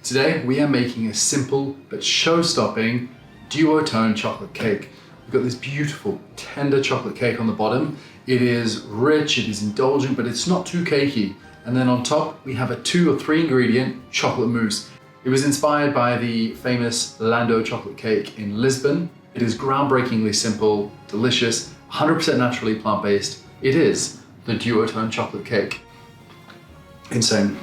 Today we are making a simple but show-stopping duo-tone chocolate cake. We've got this beautiful tender chocolate cake on the bottom. It is rich, it is indulgent, but it's not too cakey. And then on top we have a 2 or 3 ingredient chocolate mousse. It was inspired by the famous Lando chocolate cake in Lisbon. It is groundbreakingly simple, delicious, 100% naturally plant-based. It is the duo-tone chocolate cake. Insane.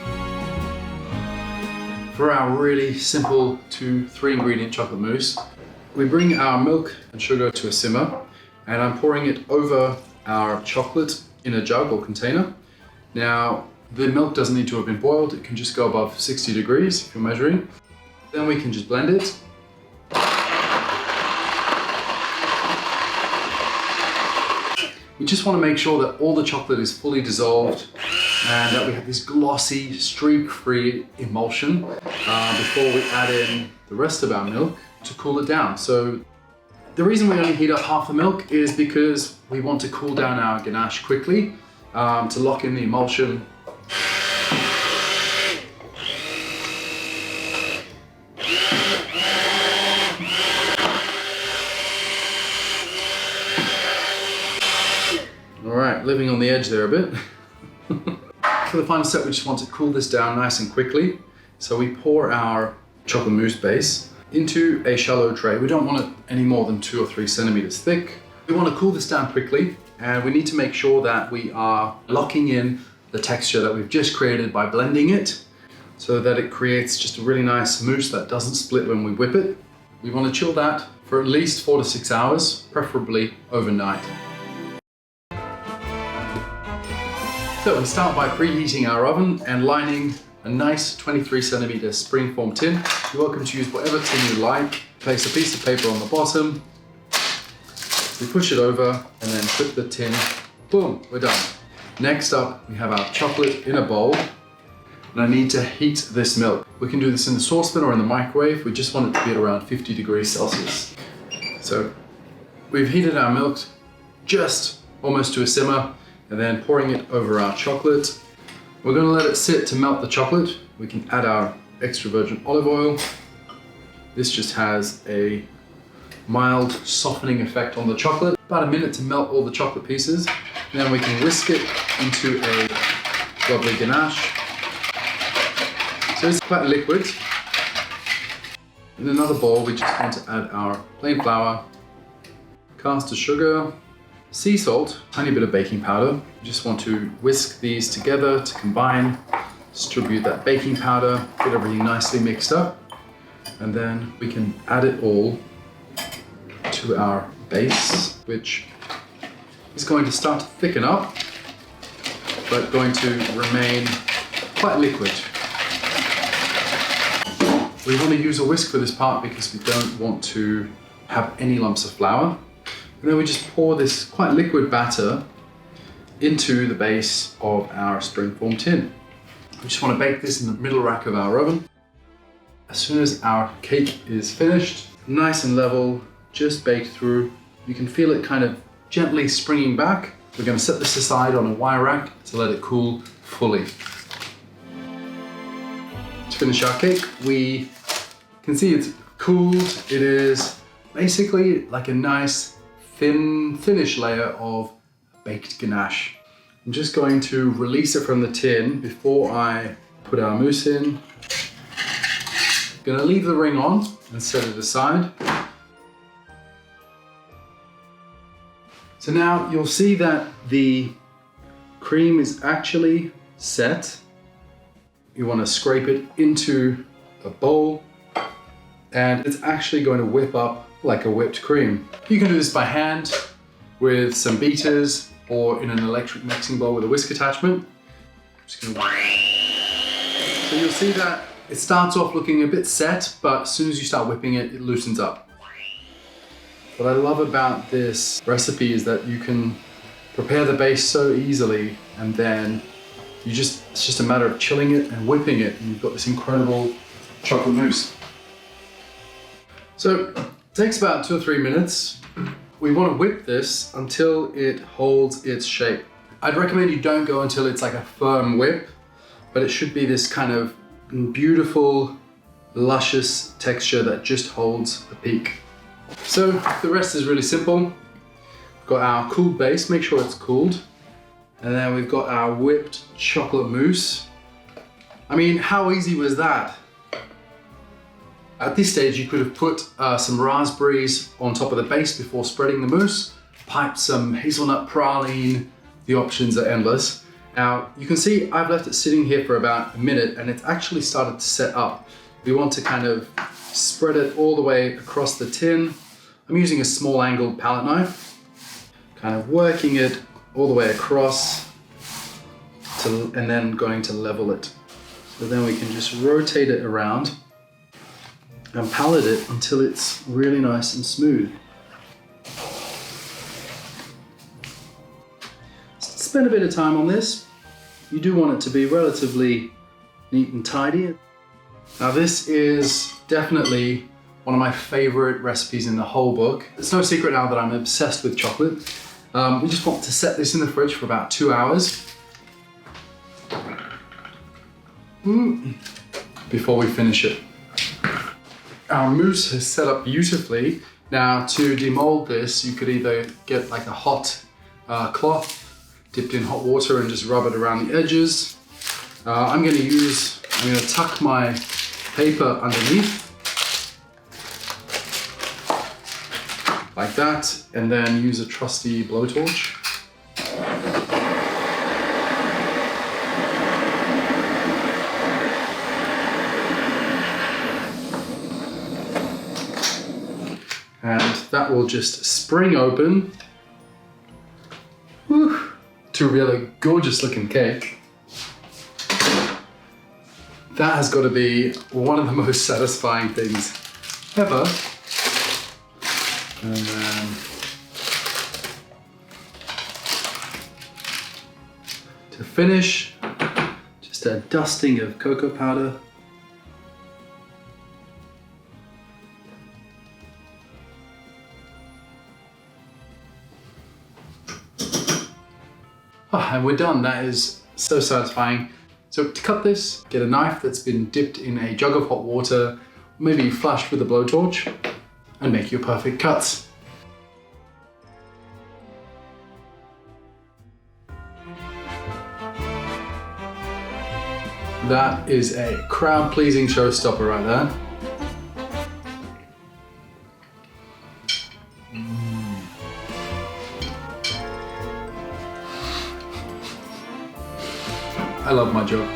For our really simple 2-3 ingredient chocolate mousse, we bring our milk and sugar to a simmer, and I'm pouring it over our chocolate in a jug or container. Now, the milk doesn't need to have been boiled, it can just go above 60 degrees if you're measuring. Then we can just blend it. We just want to make sure that all the chocolate is fully dissolved and that we have this glossy, streak-free emulsion before we add in the rest of our milk to cool it down. So the reason we only heat up half the milk is because we want to cool down our ganache quickly to lock in the emulsion. All right, living on the edge there a bit. For the final step, we just want to cool this down nice and quickly. So we pour our chocolate mousse base into a shallow tray. We don't want it any more than 2 or 3 centimeters thick. We want to cool this down quickly, and we need to make sure that we are locking in the texture that we've just created by blending it so that it creates just a really nice mousse that doesn't split when we whip it. We want to chill that for at least 4 to 6 hours, preferably overnight. So we start by preheating our oven and lining a nice 23 centimeter spring-form tin. You're welcome to use whatever tin you like. Place a piece of paper on the bottom. We push it over and then flip the tin. Boom, we're done. Next up, we have our chocolate in a bowl. And I need to heat this milk. We can do this in the saucepan or in the microwave. We just want it to be at around 50 degrees Celsius. So we've heated our milk just almost to a simmer, and then pouring it over our chocolate. We're going to let it sit to melt the chocolate. We can add our extra virgin olive oil. This just has a mild softening effect on the chocolate. About a minute to melt all the chocolate pieces. And then we can whisk it into a lovely ganache. So it's quite liquid. In another bowl, we just want to add our plain flour, caster sugar, sea salt, tiny bit of baking powder. You just want to whisk these together to combine, distribute that baking powder, get everything nicely mixed up, and then we can add it all to our base, which is going to start to thicken up, but going to remain quite liquid. We want to use a whisk for this part because we don't want to have any lumps of flour. And then we just pour this quite liquid batter into the base of our spring-form tin. We just want to bake this in the middle rack of our oven. As soon as our cake is finished, nice and level, just baked through, you can feel it kind of gently springing back. We're going to set this aside on a wire rack to let it cool fully. To finish our cake, we can see it's cooled. It is basically like a nice thinnish layer of baked ganache. I'm just going to release it from the tin before I put our mousse in. I'm going to leave the ring on and set it aside. So now you'll see that the cream is actually set. You want to scrape it into a bowl, and it's actually going to whip up like a whipped cream. You can do this by hand with some beaters or in an electric mixing bowl with a whisk attachment. So you'll see that it starts off looking a bit set, but as soon as you start whipping it, it loosens up. What I love about this recipe is that you can prepare the base so easily, and then it's just a matter of chilling it and whipping it, and you've got this incredible chocolate mousse. So it takes about 2 or 3 minutes. We want to whip this until it holds its shape. I'd recommend you don't go until it's like a firm whip, but it should be this kind of beautiful luscious texture that just holds the peak. So the rest is really simple. We've got our cooled base, make sure it's cooled. And then we've got our whipped chocolate mousse. I mean, how easy was that? At this stage, you could have put some raspberries on top of the base before spreading the mousse, piped some hazelnut praline. The options are endless. Now, you can see I've left it sitting here for about a minute and it's actually started to set up. We want to kind of spread it all the way across the tin. I'm using a small angled palette knife, kind of working it all the way across and then going to level it. So then we can just rotate it around and palette it until it's really nice and smooth. Spend a bit of time on this. You do want it to be relatively neat and tidy. Now this is definitely one of my favorite recipes in the whole book. It's no secret now that I'm obsessed with chocolate. We just want to set this in the fridge for about 2 hours before we finish it. Our mousse is set up beautifully. Now to demold this, you could either get like a hot cloth dipped in hot water and just rub it around the edges. I'm going to tuck my paper underneath like that, and then use a trusty blowtorch. And that will just spring open to reveal a gorgeous looking cake. That has got to be one of the most satisfying things ever. And then to finish, just a dusting of cocoa powder. And we're done. That is so satisfying. So to cut this, get a knife that's been dipped in a jug of hot water, maybe flashed with a blowtorch, and make your perfect cuts. That is a crowd-pleasing showstopper right there. I love my job.